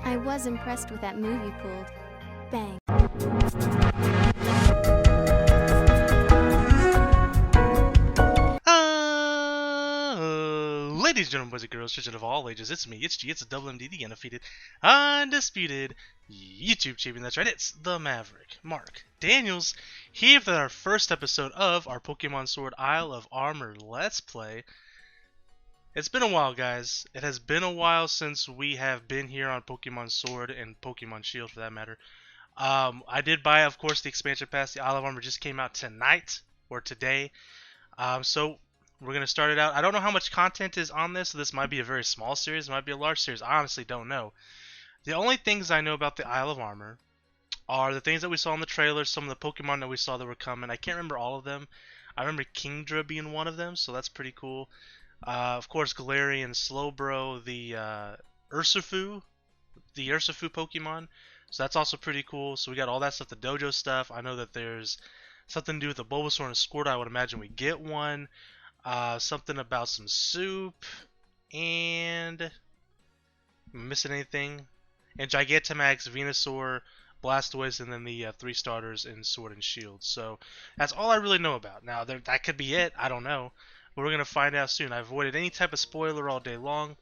I was impressed with that move you pulled. Bang. Ladies and gentlemen, boys and girls, children of all ages, it's me, it's G, it's a double MD, the undefeated, undisputed YouTube champion. That's right, it's the Maverick, Mark Daniels, here for our first episode of our Pokemon Sword Isle of Armor Let's Play. It's been a while, guys. It has been a while since we have been here on Pokemon Sword and Pokemon Shield, for that matter. I did buy, of course, the expansion pass. The Isle of Armor just came out tonight, or today. So we're going to start it out. I don't know how much content is on this, so this might be a very small series, it might be a large series. I honestly don't know. The only things I know about the Isle of Armor are the things that we saw in the trailer, some of the Pokemon that we saw that were coming. I can't remember all of them. I remember Kingdra being one of them, so that's pretty cool. Of course, Galarian, Slowbro, the Urshifu Pokemon. So that's also pretty cool. So we got all that stuff, the dojo stuff. I know that there's something to do with the Bulbasaur and a Squirtle. I would imagine we get one. Something about some soup. And... am I missing anything? And Gigantamax, Venusaur, Blastoise, and then the 3 starters in Sword and Shield. So that's all I really know about. Now, that could be it. I don't know. But we're going to find out soon. I avoided any type of spoiler all day long.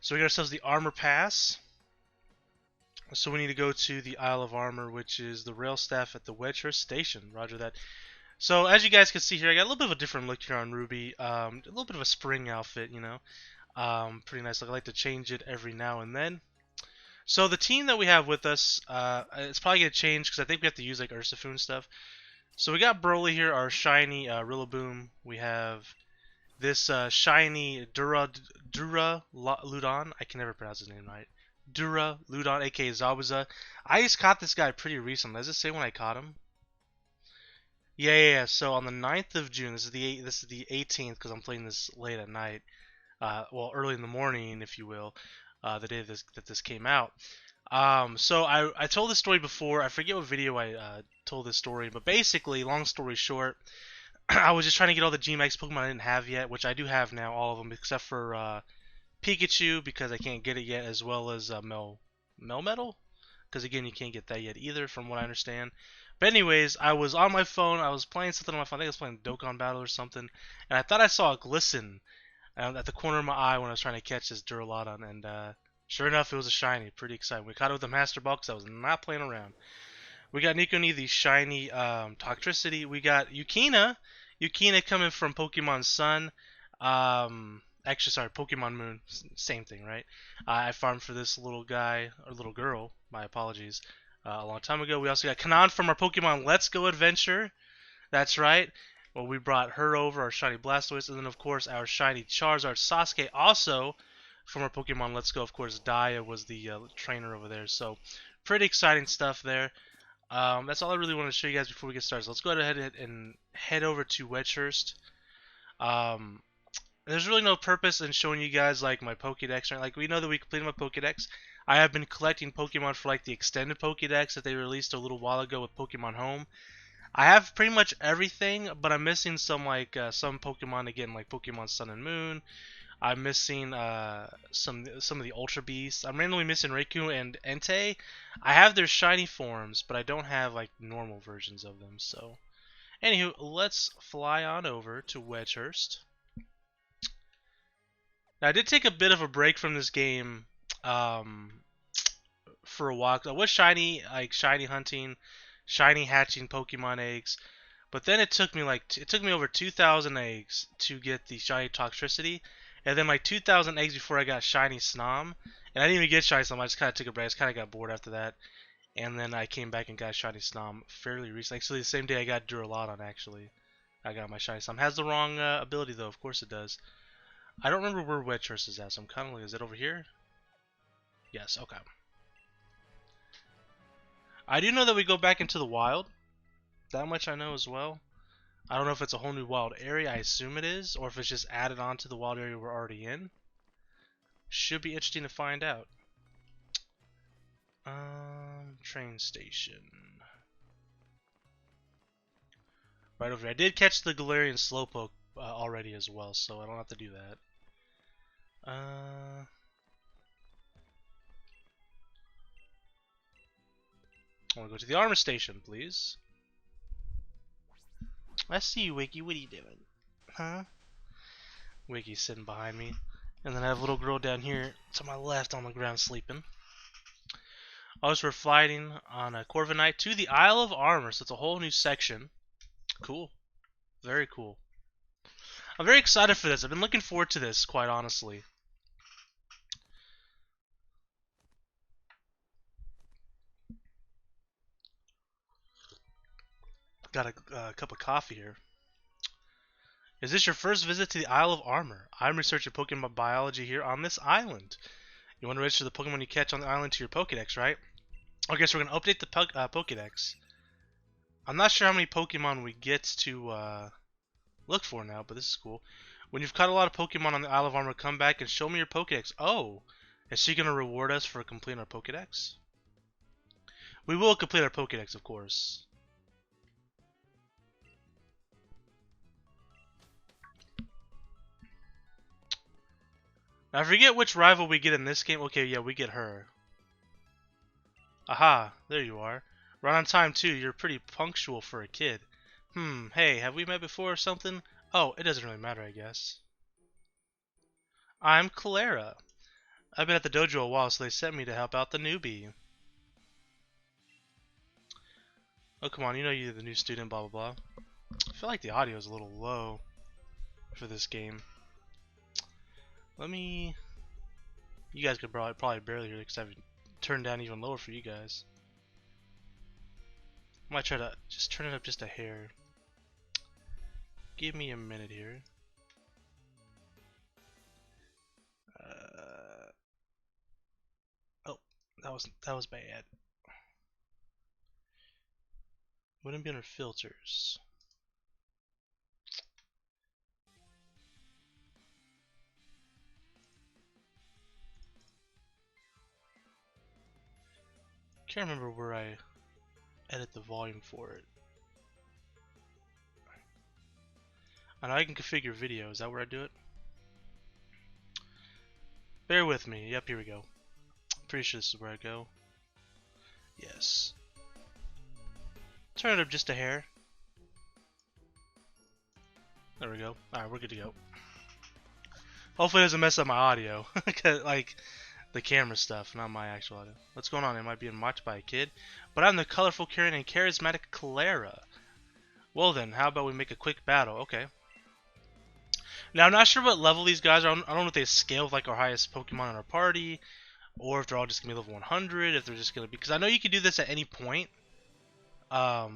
So we got ourselves the Armor Pass. So we need to go to the Isle of Armor, which is the rail staff at the Wedgehurst Station. Roger that. So as you guys can see here, I got a little bit of a different look here on Ruby. A little bit of a spring outfit, you know. Pretty nice look. I like to change it every now and then. So the team that we have with us, it's probably going to change because I think we have to use like Urshifu and stuff. So we got Broly here, our shiny Rillaboom. We have this shiny Ludon. I can never pronounce his name right. Ludon, aka Zabuza. I just caught this guy pretty recently. Does it say when I caught him? Yeah. So on the 9th of June, this is the 18th because I'm playing this late at night. Well, early in the morning, if you will, the day that this came out. So I told this story before. I forget what video I told this story, but basically, long story short, I was just trying to get all the G-Max Pokemon I didn't have yet, which I do have now, all of them except for Pikachu because I can't get it yet, as well as Melmetal, because again you can't get that yet either, from what I understand. But anyways, I was on my phone. I was playing something on my phone. I think I was playing Dokkan Battle or something, and I thought I saw a glisten at the corner of my eye when I was trying to catch this Duraludon, and sure enough, it was a shiny. Pretty exciting. We caught it with a Master Ball because I was not playing around. We got Nikoni, the shiny Toxtricity. We got Yukina coming from Pokemon Sun. Actually, sorry, Pokemon Moon. Same thing, right? I farmed for this little guy, or little girl, my apologies, a long time ago. We also got Kanan from our Pokemon Let's Go adventure. That's right. Well, we brought her over, our shiny Blastoise, and then, of course, our shiny Charizard Sasuke, also from our Pokemon Let's Go. Of course, Daya was the trainer over there, so pretty exciting stuff there. That's all I really want to show you guys before we get started. So let's go ahead and head over to Wedgehurst. There's really no purpose in showing you guys like my Pokédex, right? Like, we know that we completed my Pokédex. I have been collecting Pokemon for like the extended Pokédex that they released a little while ago with Pokemon Home. I have pretty much everything, but I'm missing some like some Pokemon again, like Pokemon Sun and Moon. I'm missing some of the Ultra Beasts. I'm randomly missing Raikou and Entei. I have their shiny forms, but I don't have like normal versions of them. So, anywho, let's fly on over to Wedgehurst. Now, I did take a bit of a break from this game for a while. I was shiny hunting, shiny hatching Pokemon eggs, but then it took me over 2,000 eggs to get the shiny Toxtricity, and then like 2,000 eggs before I got shiny Snom, and I didn't even get shiny Snom. I just kind of took a break. I just kind of got bored after that, and then I came back and got shiny Snom fairly recently. Actually, the same day I got Duraludon. Actually, I got my shiny Snom. Has the wrong ability though. Of course it does. I don't remember where Wedgehurst is at, so I'm kind of like, is it over here? Yes, okay. I do know that we go back into the wild. That much I know as well. I don't know if it's a whole new wild area. I assume it is, or if it's just added on to the wild area we're already in. Should be interesting to find out. Train station. Right over here. I did catch the Galarian Slowpoke already as well, so I don't have to do that. I want to go to the armor station, please. I see you, Wiki. What are you doing? Huh? Wiki's sitting behind me. And then I have a little girl down here to my left on the ground sleeping. Also, we're flying on a Corviknight to the Isle of Armor, so it's a whole new section. Cool. Very cool. I'm very excited for this. I've been looking forward to this, quite honestly. Got a cup of coffee here. Is this your first visit to the Isle of Armor? I'm researching Pokemon biology here on this island. You want to register the Pokemon you catch on the island to your Pokedex, right? Okay, so we're going to update the Pokedex. I'm not sure how many Pokemon we get to look for now, but this is cool. When you've caught a lot of Pokemon on the Isle of Armor, come back and show me your Pokedex. Oh, is she going to reward us for completing our Pokedex? We will complete our Pokedex, of course. Now, I forget which rival we get in this game. Okay, yeah, we get her. Aha, there you are. Right on time, too. You're pretty punctual for a kid. Hey, have we met before or something? Oh, it doesn't really matter, I guess. I'm Clara. I've been at the dojo a while, so they sent me to help out the newbie. Oh, come on, you know you're the new student, blah, blah, blah. I feel like the audio is a little low for this game. Let me... You guys could probably barely hear it because I've turned down even lower for you guys. I might try to just turn it up just a hair. Give me a minute here. Oh, that was bad. Wouldn't be under filters. Can't remember where I edit the volume for it. I know I can configure video. Is that where I do it? Bear with me. Yep, here we go. Pretty sure this is where I go. Yes. Turn it up just a hair. There we go. Alright, we're good to go. Hopefully it doesn't mess up my audio. Like the camera stuff, not my actual audio. What's going on? Am I being watched by a kid? But I'm the colorful, caring, and charismatic Clara. Well then, how about we make a quick battle? Okay. Now I'm not sure what level these guys are. I don't know if they scale with like our highest Pokemon in our party, or if they're all just gonna be level 100. If they're just gonna be, because I know you can do this at any point. I've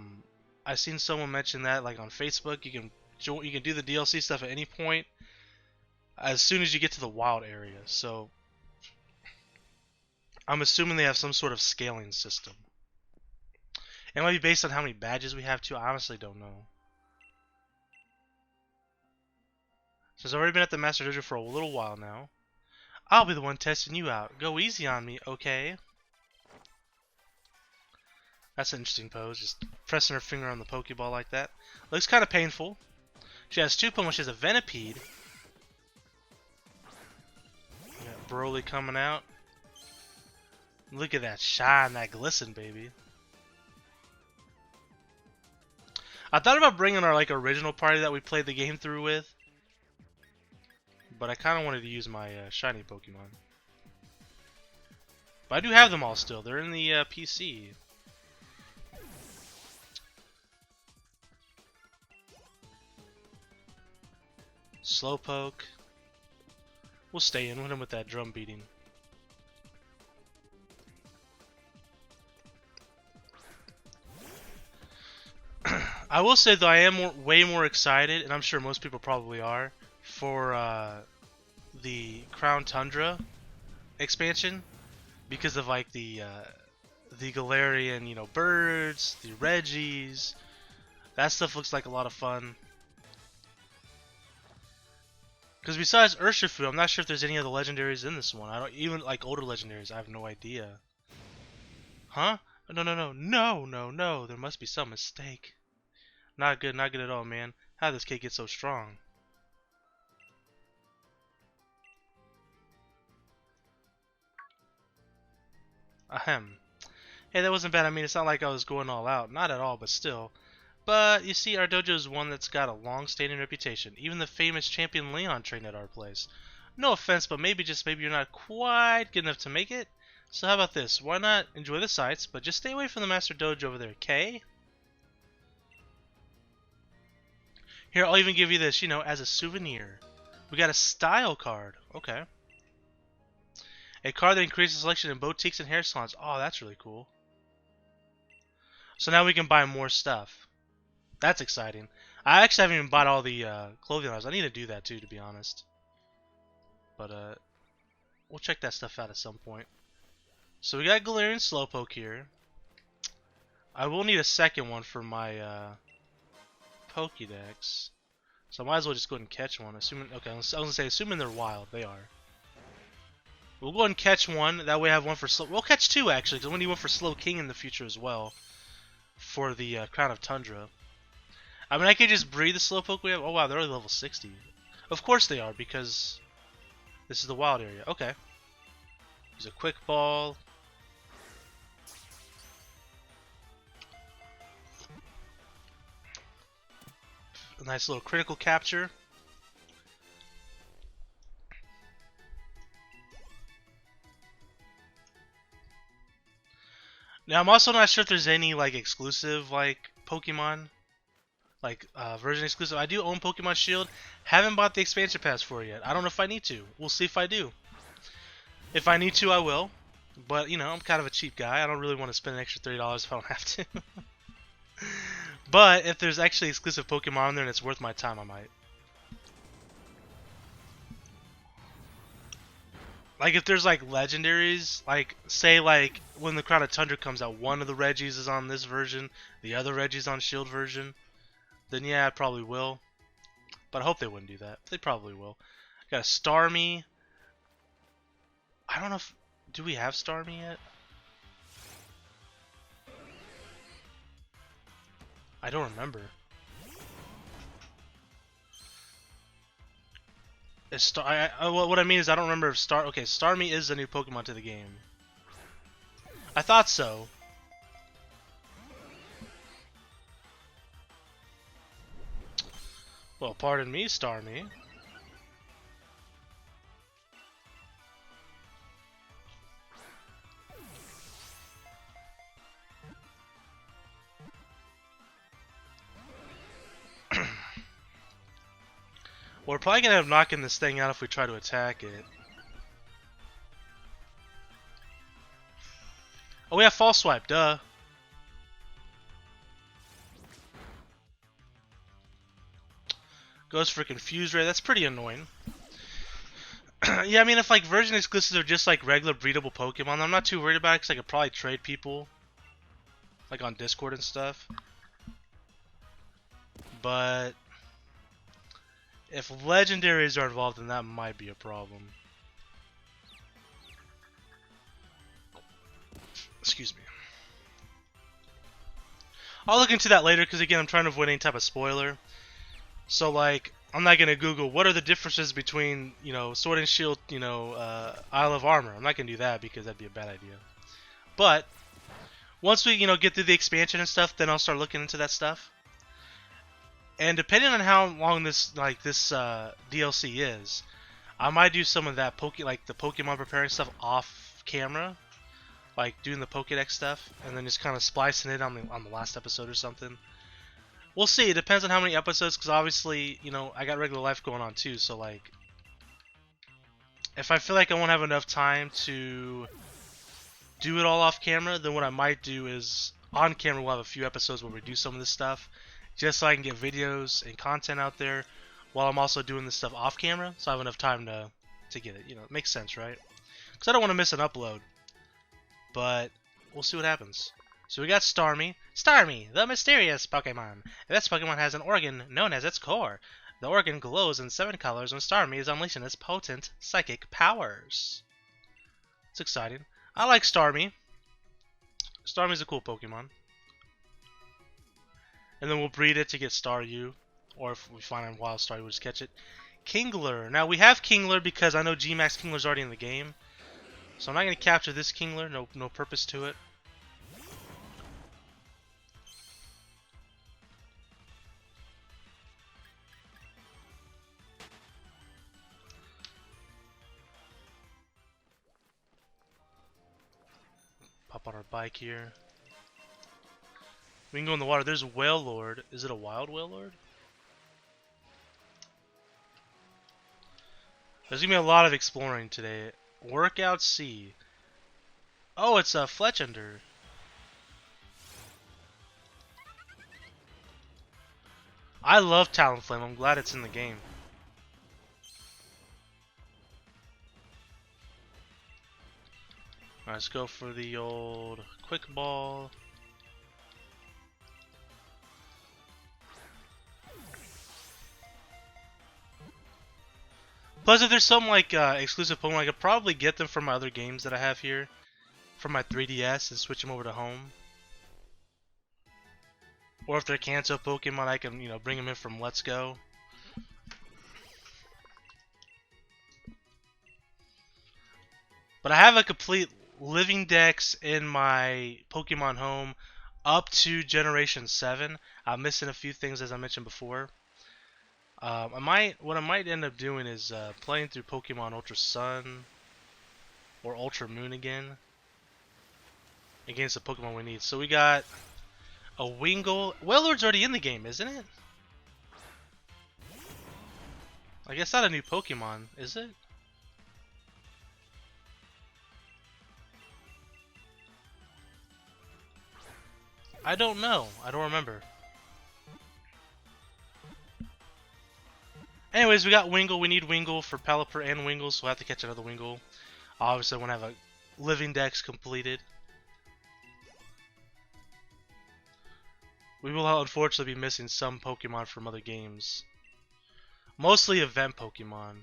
seen someone mention that like on Facebook. You can do the DLC stuff at any point, as soon as you get to the wild area. So I'm assuming they have some sort of scaling system. It might be based on how many badges we have too. I honestly don't know. Since I've already been at the Master Dojo for a little while now, I'll be the one testing you out. Go easy on me, okay? That's an interesting pose, just pressing her finger on the Pokeball like that. Looks kind of painful. She has two Pokemon. She has a Venipede. We got Broly coming out. Look at that shine, that glisten, baby. I thought about bringing our like original party that we played the game through with, but I kind of wanted to use my shiny Pokemon. But I do have them all still. They're in the PC. Slowpoke. We'll stay in with him with that drum beating. I will say though, I am way more excited, and I'm sure most people probably are, for the Crown Tundra expansion, because of like the Galarian, you know, birds, the Reggies. That stuff looks like a lot of fun. Because besides Urshifu, I'm not sure if there's any other legendaries in this one. I don't even like older legendaries. I have no idea. Huh? No. There must be some mistake. Not good at all, man. How did this kid get so strong? Ahem. Hey, that wasn't bad. I mean, it's not like I was going all out. Not at all, but still. But, you see, our dojo is one that's got a long-standing reputation. Even the famous champion Leon trained at our place. No offense, but maybe you're not quite good enough to make it. So how about this? Why not enjoy the sights, but just stay away from the master dojo over there, okay? Here, I'll even give you this, as a souvenir. We got a style card. Okay. A card that increases selection in boutiques and hair salons. Oh, that's really cool. So now we can buy more stuff. That's exciting. I actually haven't even bought all the clothing lines. I need to do that too, to be honest. But we'll check that stuff out at some point. So we got Galarian Slowpoke here. I will need a second one for my Pokédex. So I might as well just go ahead and catch one. Assuming, okay, I was gonna say, assuming they're wild, they are. We'll go ahead and catch one. That way I have one for slow. We'll catch two actually, because we'll need one for Slow King in the future as well. For the Crown of Tundra. I mean, I could just breed the Slowpoke we have. Oh wow, they're only level 60. Of course they are, because this is the wild area. Okay. Use a quick ball. A nice little critical capture. Now I'm also not sure if there's any like exclusive like Pokemon, like version exclusive. I do own Pokemon Shield. Haven't bought the expansion pass for it yet. I don't know if I need to. We'll see if I do. If I need to, I will. But I'm kind of a cheap guy. I don't really want to spend an extra $30 if I don't have to. But if there's actually exclusive Pokemon on there and it's worth my time, I might. Like if there's like legendaries, like say like when the Crown of Tundra comes out, one of the Reggies is on this version, the other Reggie's on Shield version, then yeah, I probably will. But I hope they wouldn't do that. They probably will. Got a Starmie. I don't know if... Do we have Starmie yet? I don't remember. What I mean is I don't remember if Okay, Starmie is a new Pokemon to the game. I thought so. Well, pardon me, Starmie. We're probably gonna end up knocking this thing out if we try to attack it. Oh, we have False Swipe, duh. Goes for Confuse Ray, that's pretty annoying. Yeah, I mean, if like version exclusives are just like regular breedable Pokemon, I'm not too worried about it because I could probably trade people. Like on Discord and stuff. But if legendaries are involved, then that might be a problem. Excuse me. I'll look into that later because again, I'm trying to avoid any type of spoiler. So like, I'm not gonna Google what are the differences between Sword and Shield, Isle of Armor. I'm not gonna do that because that'd be a bad idea. But once we get through the expansion and stuff, then I'll start looking into that stuff. And depending on how long this DLC is, I might do some of that like the Pokemon preparing stuff off camera, like doing the Pokédex stuff, and then just kind of splicing it on the last episode or something. We'll see. It depends on how many episodes, because obviously, I got regular life going on too. So like, if I feel like I won't have enough time to do it all off camera, then what I might do is on camera we'll have a few episodes where we do some of this stuff. Just so I can get videos and content out there while I'm also doing this stuff off camera, so I have enough time to get it. It makes sense, right? Because I don't want to miss an upload. But we'll see what happens. So we got Starmie. Starmie, the mysterious Pokemon. This Pokemon has an organ known as its core. The organ glows in 7 colors when Starmie is unleashing its potent psychic powers. It's exciting. I like Starmie. Starmie's a cool Pokemon. And then we'll breed it to get Staryu. Or if we find a wild Staryu, we'll just catch it. Kingler. Now we have Kingler because I know G-Max Kingler's already in the game. So I'm not going to capture this Kingler. No purpose to it. hop on our bike here. We can go in the water. There's Whale Lord. Is it a wild Whale Lord? There's gonna be a lot of exploring today. Workout C. Oh, it's a Fletchender. I love Talonflame. I'm glad it's in the game. Alright, let's go for the old Quick Ball. Plus, if there's some like exclusive Pokemon, I could probably get them from my other games that I have here, from my 3DS, and switch them over to home. Or if they're Kanto Pokemon, I can bring them in from Let's Go. But I have a complete living dex in my Pokemon home up to Generation 7. I'm missing a few things as I mentioned before. What I might end up doing is playing through Pokemon Ultra Sun or Ultra Moon again against the Pokemon we need. So we got a Wingull. Wailord's already in the game, isn't it? I guess not a new Pokemon, is it? I don't know. I don't remember. Anyways, we got Wingull. We need Wingull for Pelipper and Wingull, so we'll have to catch another Wingull. Obviously, I want to have a living dex completed. We will unfortunately be missing some Pokemon from other games. Mostly event Pokemon.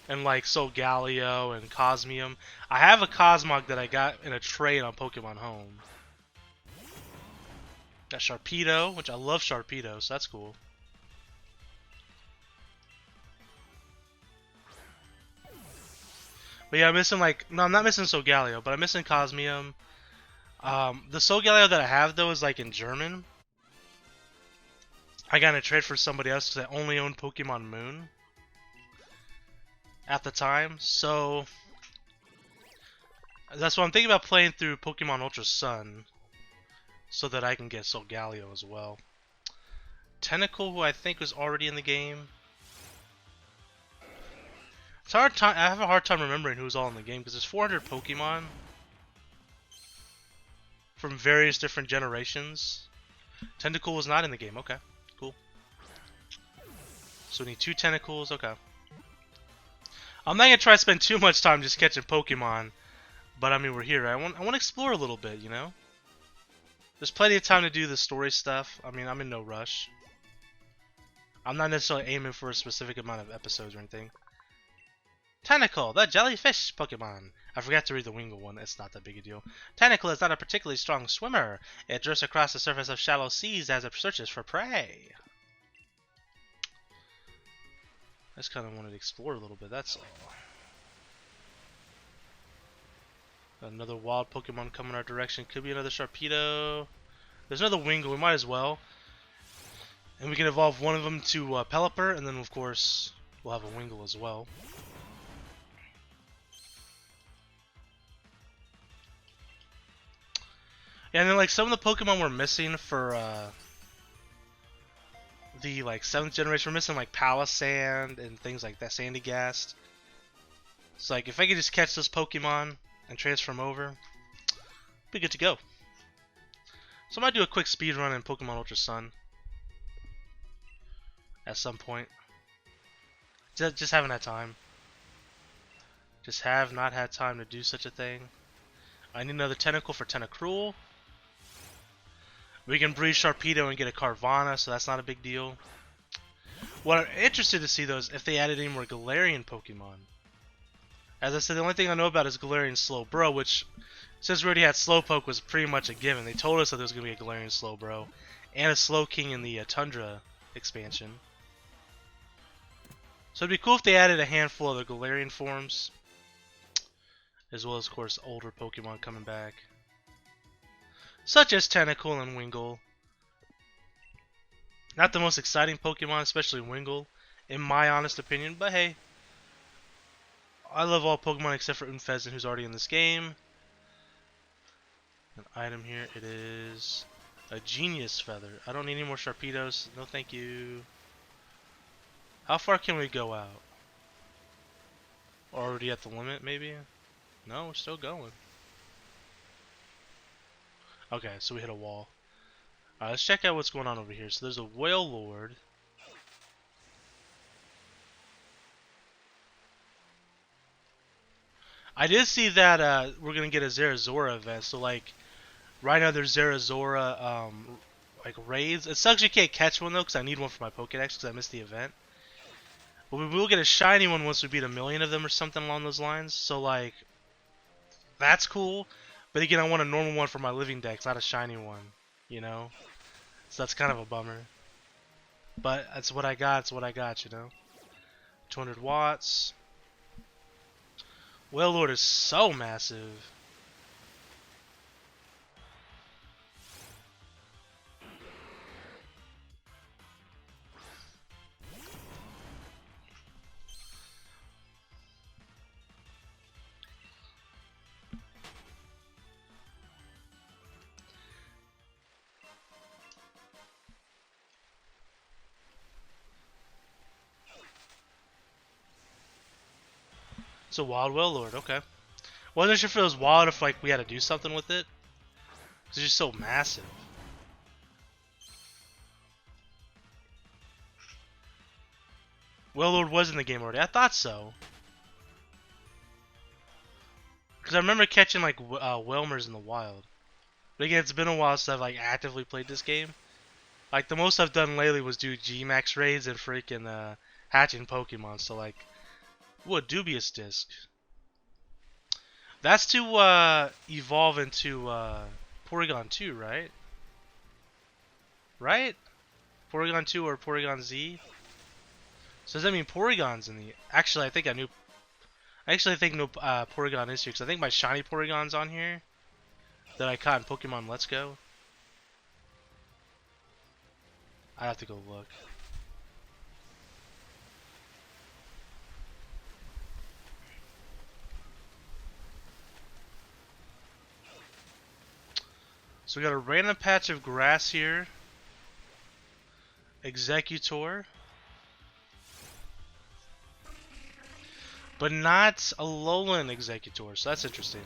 And like Solgaleo and Cosmium. I have a Cosmog that I got in a trade on Pokemon Home. Got Sharpedo, which I love Sharpedo, so that's cool. But yeah, I'm missing no, I'm not missing Solgaleo, but I'm missing Cosmium. The Solgaleo that I have though is like in German. I got in a trade for somebody else because I only owned Pokemon Moon at the time, so that's why I'm thinking about playing through Pokemon Ultra Sun so that I can get Solgaleo as well. Tentacle, who I think was already in the game. It's hard time. I have a hard time remembering who's all in the game because there's 400 Pokemon from various different generations. Tentacle was not in the game. Okay, cool. So we need 2 Tentacles. Okay. I'm not gonna try to spend too much time just catching Pokemon, but I mean we're here. I want to explore a little bit, you know. There's plenty of time to do the story stuff. I mean, I'm in no rush. I'm not necessarily aiming for a specific amount of episodes or anything. Tentacle, the jellyfish Pokemon. I forgot to read the Wingull one. It's not that big a deal. Tentacle is not a particularly strong swimmer. It drifts across the surface of shallow seas as it searches for prey. I just kind of wanted to explore a little bit, that's all. Another wild Pokemon coming our direction. Could be another Sharpedo. There's another Wingull. We might as well. And we can evolve one of them to Pelipper, and then of course we'll have a Wingull as well. Yeah, and then like some of the Pokemon we're missing for the like 7th generation, we're missing like Palisand and things like that, Sandygast. So like if I could just catch those Pokemon and transfer them over, be good to go. So I might do a quick speed run in Pokemon Ultra Sun at some point. Just haven't had time. Just have not had time to do such a thing. I need another Tentacle for Tentacruel. We can breed Sharpedo and get a Carvana, so that's not a big deal. What I'm interested to see though is if they added any more Galarian Pokemon. As I said, the only thing I know about is Galarian Slowbro, which, since we already had Slowpoke, was pretty much a given. They told us that there was going to be a Galarian Slowbro and a Slowking in the Tundra expansion. So it'd be cool if they added a handful of the Galarian forms, as well as, of course, older Pokemon coming back, such as Tentacle and Wingull. Not the most exciting Pokemon, especially Wingull, in my honest opinion, but hey. I love all Pokemon except for Unfezant, who's already in this game. An item here, it is a Genius Feather. I don't need any more Sharpedos. No thank you. How far can we go out? Already at the limit, maybe? No, we're still going. Okay, so we hit a wall. Alright, let's check out what's going on over here. So there's a Whale Lord. I did see that we're gonna get a Zerazora event, so like right now there's Zerazora like raids. It sucks you can't catch one though, because I need one for my Pokédex because I missed the event. But we will get a shiny one once we beat 1,000,000 of them or something along those lines. So like that's cool. But again, I want a normal one for my living dex, not a shiny one. You know? So that's kind of a bummer. But that's what I got, it's what I got, you know? 200 watts. Whale Lord is so massive. It's a wild Whale Lord, okay. Wasn't sure if it was wild, if like we had to do something with it. It's just so massive. Whale Lord was in the game already. I thought so. Because I remember catching like Whelmers in the wild. But again, it's been a while since I've like actively played this game. Like the most I've done lately was do G-Max raids and freaking hatching Pokemon. So like, what dubious disc? That's to evolve into Porygon 2, right? Right? Porygon 2 or Porygon Z? So does that mean Porygon's in the... Actually, I think I knew... I actually think no Porygon is here, because I think my shiny Porygon's on here that I caught in Pokemon Let's Go. I have to go look. So we got a random patch of grass here. Executor. But not a Alolan Executor, so that's interesting.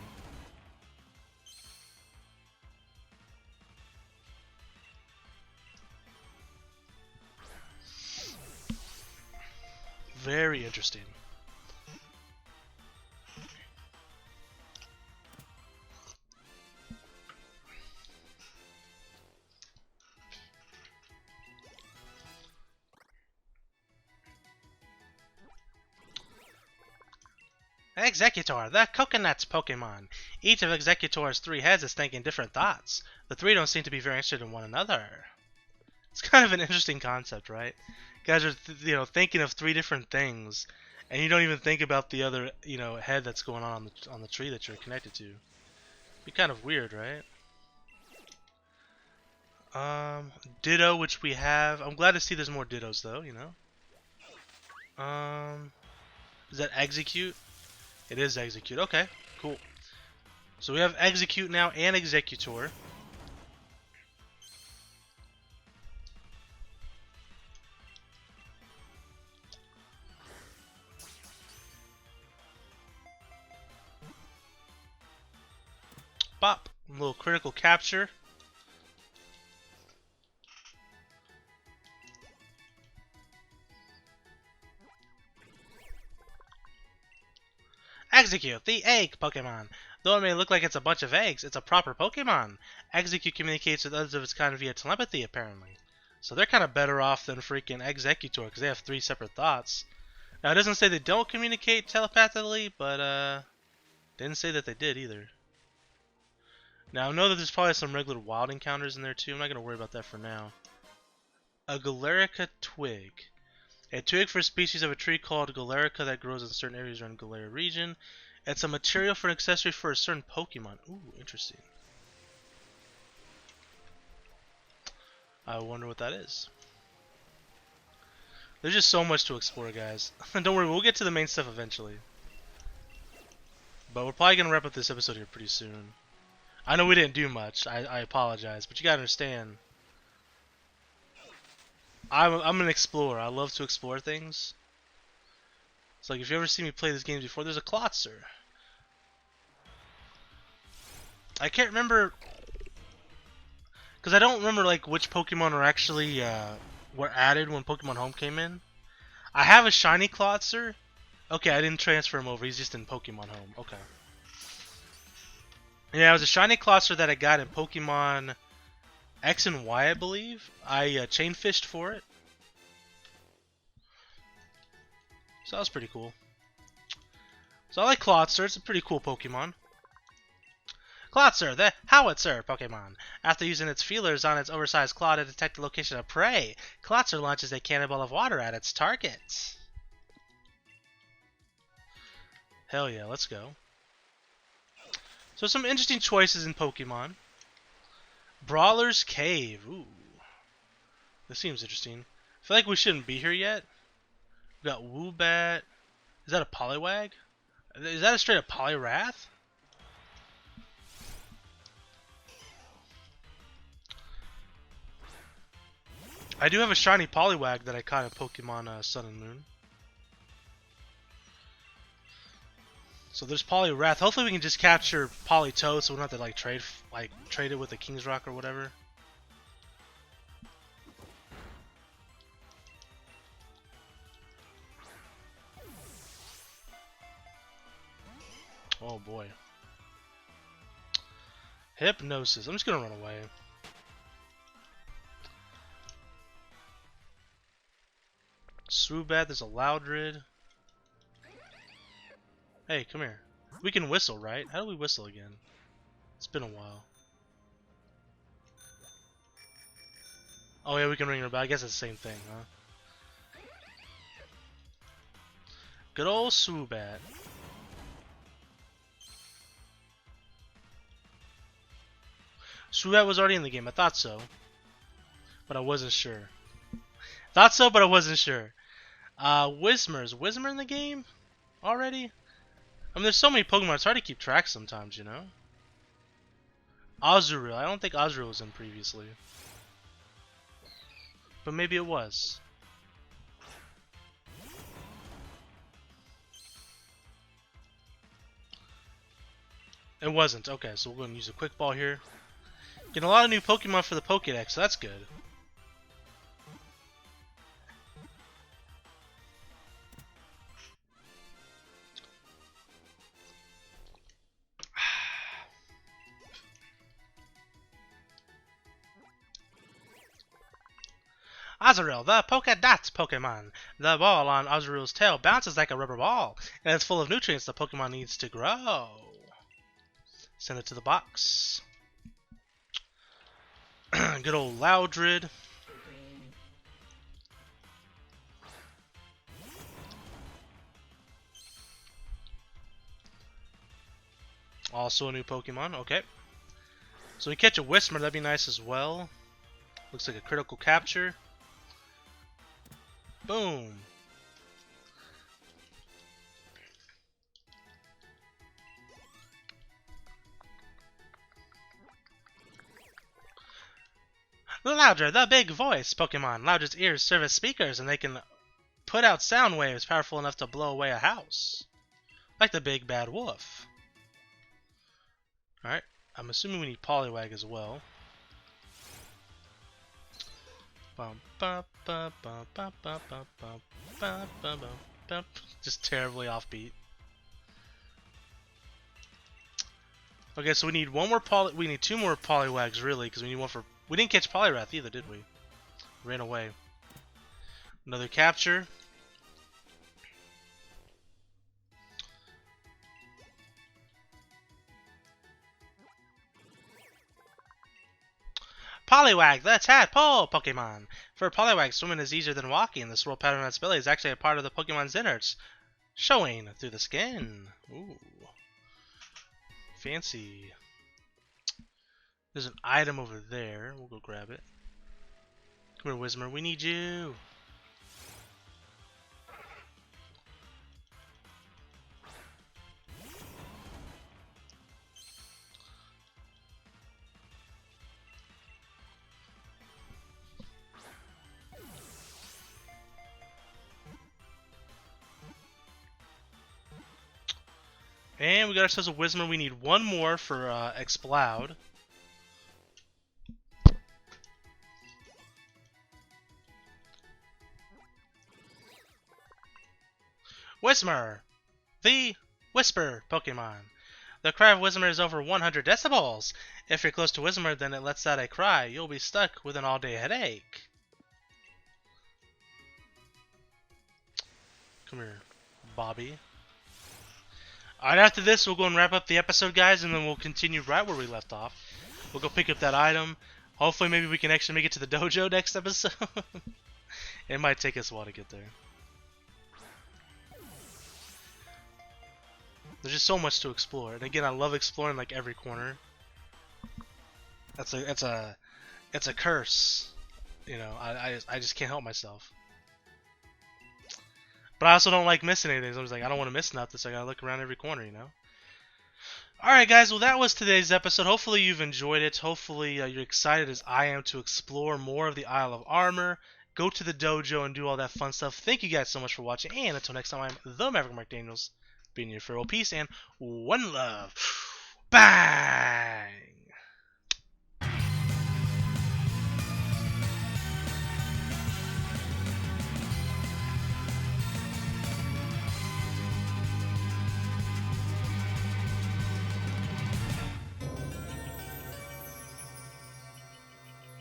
Very interesting. Executor, the Coconut's Pokemon. Each of Executor's 3 heads is thinking different thoughts. The 3 don't seem to be very interested in one another. It's kind of an interesting concept, right? You guys are, thinking of 3 different things, and you don't even think about the other, head that's going on the tree that you're connected to. Be kind of weird, right? Ditto, which we have. I'm glad to see there's more Dittos, though. Is that Execute? It is Execute. Okay, cool. So we have Execute now and Executor. Bop. A little critical capture. Execute, the egg Pokemon. Though it may look like it's a bunch of eggs, it's a proper Pokemon. Execute communicates with others of its kind via telepathy, apparently. So they're kind of better off than freaking Executor, because they have 3 separate thoughts. Now, it doesn't say they don't communicate telepathically, but, didn't say that they did either. Now, I know that there's probably some regular wild encounters in there, too. I'm not going to worry about that for now. A Galarica Twig. A twig for a species of a tree called Galarica that grows in certain areas around Galar region. It's a material for an accessory for a certain Pokemon. Ooh, interesting. I wonder what that is. There's just so much to explore, guys. Don't worry, we'll get to the main stuff eventually. But we're probably gonna wrap up this episode here pretty soon. I know we didn't do much. I apologize, but you gotta understand. I'm an explorer. I love to explore things. It's like if you ever see me play these games before, there's a Klotzer. I can't remember, because I don't remember like which Pokemon are actually were added when Pokemon Home came in. I have a shiny Klotzer. Okay, I didn't transfer him over. He's just in Pokemon Home. Okay. Yeah, it was a shiny Klotzer that I got in Pokemon X and Y, I believe. I chain fished for it. So that was pretty cool. So I like Klotzer. It's a pretty cool Pokemon. Klotzer, the howitzer Pokemon. After using its feelers on its oversized claw to detect the location of prey, Klotzer launches a cannonball of water at its target. Hell yeah, let's go. So some interesting choices in Pokemon. Brawler's Cave. Ooh. This seems interesting. I feel like we shouldn't be here yet. We got Woobat. Is that a Poliwag? Is that a straight up Poliwrath? I do have a shiny Poliwag that I caught in Pokemon Sun and Moon. So there's Poliwrath. Hopefully we can just capture Politoed so we don't have to like trade it with a King's Rock or whatever. Oh boy. Hypnosis. I'm just gonna run away. Swoobat, there's a Loudred. Hey, come here. We can whistle, right? How do we whistle again? It's been a while. Oh yeah, we can ring her bell. I guess it's the same thing, huh? Good old Swoobat. Swoobat was already in the game. I thought so, but I wasn't sure. Thought so, but I wasn't sure. Whismur. Is Whismur in the game already? I mean, there's so many Pokemon, it's hard to keep track sometimes, you know? Azurill. I don't think Azurill was in previously. But maybe it was. It wasn't. Okay, so we're going to use a Quick Ball here. Getting a lot of new Pokemon for the Pokédex, so that's good. Azurill, the Pokédot Pokemon. The ball on Azurill's tail bounces like a rubber ball, and it's full of nutrients the Pokemon needs to grow. Send it to the box. Good old Loudred. Also a new Pokemon, okay. So we catch a Whismur, that'd be nice as well. Looks like a critical capture. Boom. Loudred, the big voice Pokemon. Loudred's ears serve as speakers and they can put out sound waves powerful enough to blow away a house. Like the big bad wolf. Alright, I'm assuming we need Poliwag as well. Just terribly offbeat. Okay, so we need one more we need two more Poliwags really, because we need one for. We didn't catch Poliwrath either, did we? Ran away. Another capture. Poliwag, the tadpole Pokemon. For Poliwag, swimming is easier than walking. The swirl pattern on its belly is actually a part of the Pokemon's innards, showing through the skin. Ooh. Fancy. There's an item over there. We'll go grab it. Come here, Whismur. We need you. And we got ourselves a Whismer. We need one more for Exploud. Whismer! The Whisper Pokemon. The cry of Whismer is over 100 decibels. If you're close to Whismer, then it lets out a cry. You'll be stuck with an all-day headache. Come here, Bobby. Alright, after this, we'll go and wrap up the episode, guys, and then we'll continue right where we left off. We'll go pick up that item. Hopefully, maybe we can actually make it to the dojo next episode. It might take us a while to get there. There's just so much to explore, and again, I love exploring like every corner. It's a curse, you know. I just can't help myself. But I also don't like missing anything. So I'm just like, I don't want to miss nothing, so I gotta look around every corner, you know. Alright guys, well that was today's episode. Hopefully you've enjoyed it. Hopefully you're excited as I am to explore more of the Isle of Armor, go to the dojo and do all that fun stuff. Thank you guys so much for watching, and until next time, I'm the Maverick Mark Daniels, being your for world peace and one love. Bye!